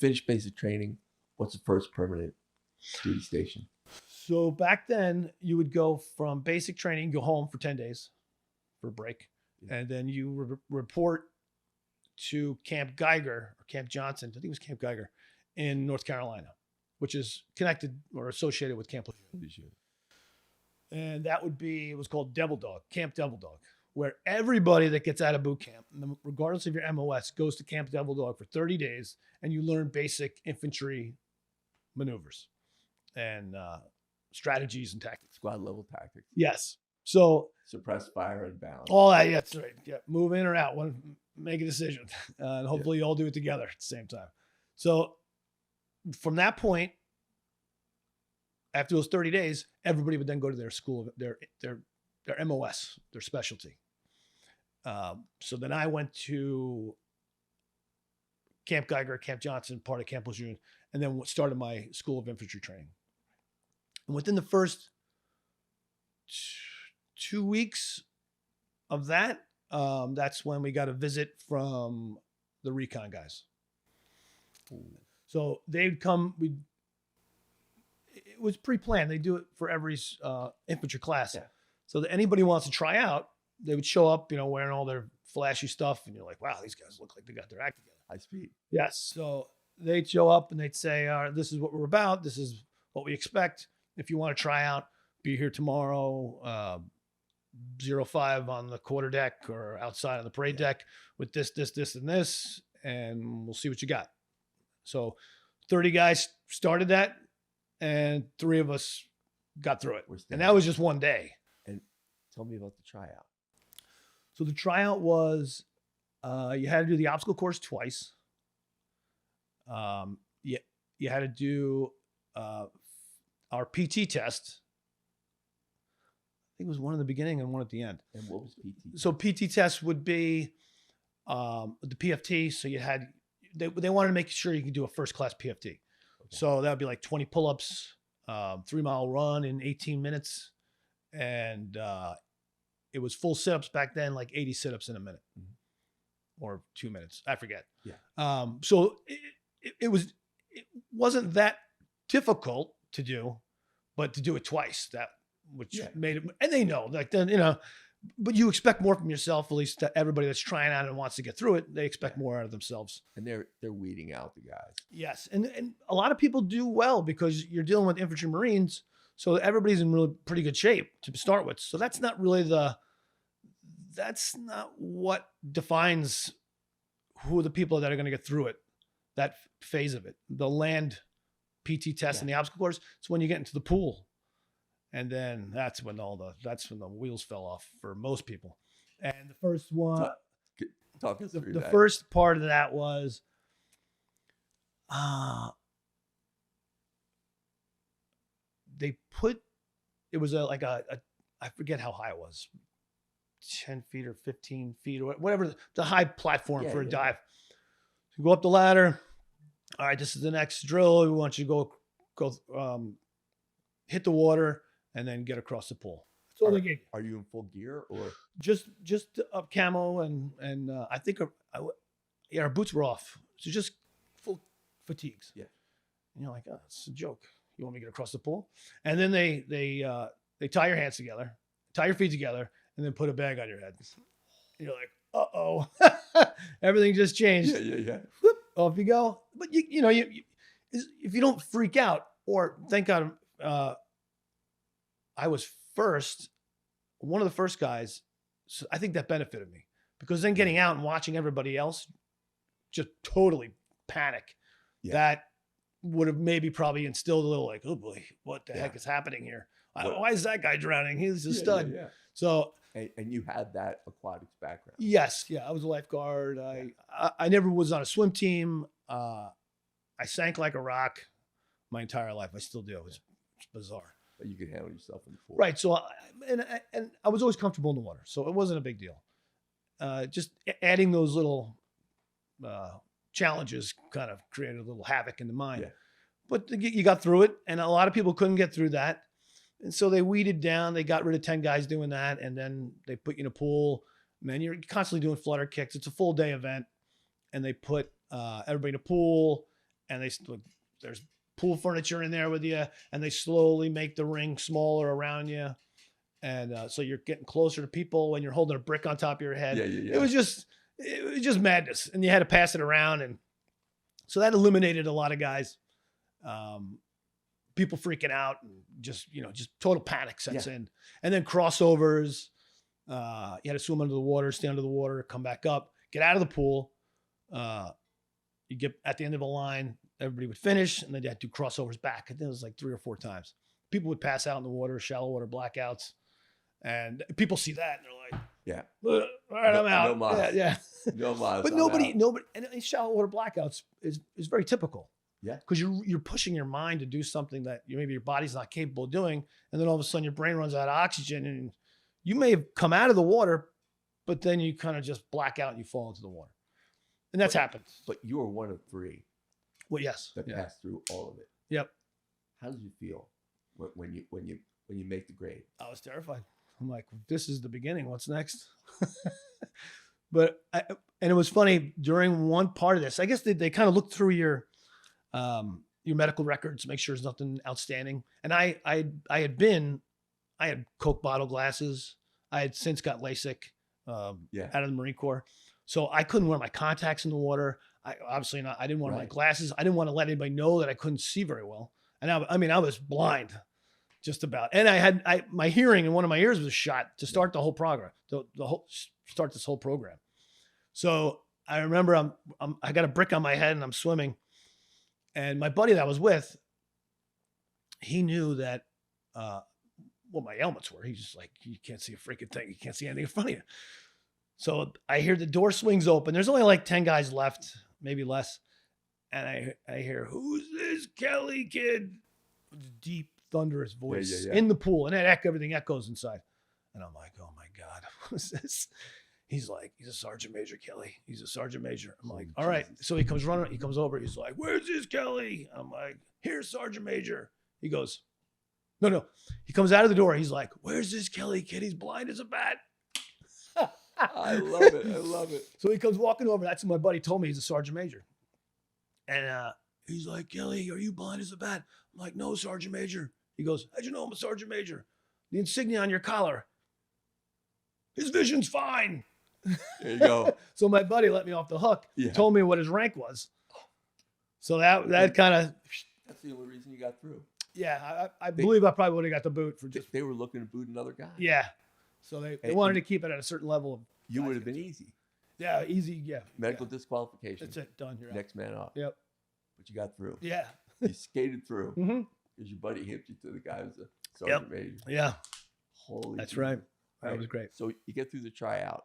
finish basic training, what's the first permanent duty station? So back then, you would go from basic training, go home for 10 days for a break, and then you report to Camp Geiger or Camp Johnson. I think it was Camp Geiger in North Carolina, which is connected or associated with Camp Lejeune. And that would be, it was called Devil Dog, Camp Devil Dog, where everybody that gets out of boot camp, regardless of your MOS, goes to Camp Devil Dog for 30 days and you learn basic infantry maneuvers and strategies and tactics. Squad level tactics. Yes. So suppress fire and balance. All that, yeah, that's right. Yeah, move in or out, make a decision, and hopefully you all do it together at the same time. So from that point, after those 30 days, everybody would then go to their school, their MOS, their specialty. So then I went to Camp Geiger, Camp Johnson, part of Camp Lejeune, and then started my School of Infantry training. And within the first 2 weeks of that, that's when we got a visit from the recon guys. So they'd come. It was pre-planned. They do it for every infantry class. Yeah. So that anybody who wants to try out, they would show up, wearing all their flashy stuff, and you're like, wow, these guys look like they got their act together. High speed. Yes. So they'd show up and they'd say, this is what we're about. This is what we expect. If you want to try out, be here tomorrow, 05 on the quarter deck or outside on the parade deck with this, and this, and we'll see what you got. So 30 guys started that, and 3 of us got through it. And that was just one day. And tell me about the tryout. So the tryout was, you had to do the obstacle course twice. You had to do our PT test. I think it was one in the beginning and one at the end. And what was PT? So PT test would be the PFT. So you had, they wanted to make sure you could do a first class PFT. Okay. So that would be like 20 pull-ups, 3-mile run in 18 minutes. And it was full sit-ups back then, like 80 sit-ups in a minute or 2 minutes. I forget. Yeah. So it wasn't that difficult to do, but to do it twice, which made it, and they know, like, then, but you expect more from yourself, at least that everybody that's trying out and wants to get through it, they expect more out of themselves. And they're weeding out the guys. Yes. And a lot of people do well because you're dealing with infantry Marines. So everybody's in really pretty good shape to start with. So that's not really that's not what defines who are the people that are going to get through it, that phase of it. The land PT test and the obstacle course, it's when you get into the pool. And then that's when the wheels fell off for most people. And the first one, talk us through the first part of that was, they put, it was I forget how high it was, 10 feet or 15 feet or whatever, the high platform for a dive. So you go up the ladder. All right, this is the next drill. We want you to go hit the water and then get across the pool. That's all they gave you. Are you in full gear or just up camo and I think our boots were off, so just full fatigues. Yeah, and you're like, oh, it's a joke. You want me to get across the pool? And then they tie your hands together, tie your feet together, and then put a bag on your head. And you're like, uh-oh, everything just changed. Yeah. Whoop, off you go. But you if you don't freak out, or thank God, I was one of the first guys. So I think that benefited me, because then getting out and watching everybody else just totally panic, that would have probably instilled a little like, oh boy, what the heck is happening here? Why is that guy drowning? He's a stud. Yeah. So, and you had that aquatics background. Yes. Yeah. I was a lifeguard. I never was on a swim team. I sank like a rock my entire life. I still do. It's bizarre. But you could handle yourself in the pool. Right. So, and I was always comfortable in the water, so it wasn't a big deal. Just adding those little challenges kind of created a little havoc in the mind. Yeah. But you got through it, and a lot of people couldn't get through that. And so they weeded down. They got rid of 10 guys doing that, and then they put you in a pool. And then you're constantly doing flutter kicks. It's a full day event, and they put everybody in a pool, and there's pool furniture in there with you, and they slowly make the ring smaller around you. And so you're getting closer to people when you're holding a brick on top of your head. Yeah. It was just madness. And you had to pass it around. And so that eliminated a lot of guys. People freaking out and just total panic sets in. And then crossovers. You had to swim under the water, stay under the water, come back up, get out of the pool. You get at the end of a line, everybody would finish, and then you had to do crossovers back. I think it was like 3 or 4 times. People would pass out in the water, shallow water blackouts. And people see that and they're like, yeah, all right, I'm out. No miles. Yeah. No miles. But nobody, and these shallow water blackouts is very typical. Yeah. Because you're pushing your mind to do something that maybe your body's not capable of doing. And then all of a sudden your brain runs out of oxygen and you may have come out of the water, but then you kind of just black out and you fall into the water. And that's happened. But you were one of 3 Well, yes. that passed through all of it. Yep. How did you feel when you make the grade? I was terrified. I'm like, this is the beginning. What's next? And it was funny during one part of this. I guess they kind of looked through your medical records, make sure there's nothing outstanding. And I had Coke bottle glasses. I had since got LASIK out of the Marine Corps, so I couldn't wear my contacts in the water. I didn't wear my glasses. I didn't want to let anybody know that I couldn't see very well. And I was blind. Just about. And I had my hearing in one of my ears was shot to start the whole program, start this whole program. So I remember I got a brick on my head and I'm swimming, and my buddy that I was with, he knew that, what my ailments were. He's just like, you can't see a freaking thing. You can't see anything in front of you. So I hear the door swings open. There's only like 10 guys left, maybe less. And I hear, "Who's this Kelly kid?" Deep, thunderous voice in the pool, and everything echoes inside. And I'm like, oh my God, what's this? He's like, he's a Sergeant Major Kelly. He's a Sergeant Major. I'm like, all right. So he comes running. He comes over. He's like, "Where's this Kelly?" I'm like, "Here's Sergeant Major." He goes, no. He comes out of the door. He's like, "Where's this Kelly kid? He's blind as a bat." I love it. So he comes walking over. That's what my buddy told me. He's a Sergeant Major. And he's like, "Kelly, are you blind as a bat?" I'm like, "No, Sergeant Major." He goes, "How'd you know I'm a Sergeant Major?" "The insignia on your collar." "His vision's fine." There you go. So my buddy let me off the hook. Yeah. Told me what his rank was. So that kind of. That's the only reason you got through. Yeah, I believe I probably would have got the boot for just. They were looking to boot another guy. Yeah. So they wanted to keep it at a certain level of. You would have been easy. Yeah, easy. Yeah. Medical disqualification. That's it. Done. You're Next man up. Yep. But you got through. Yeah. You skated through. Mm-hmm. Because your buddy hipped you to the guy who's a Sergeant Major. Yeah. Holy. That's right. That was great. So you get through the tryout.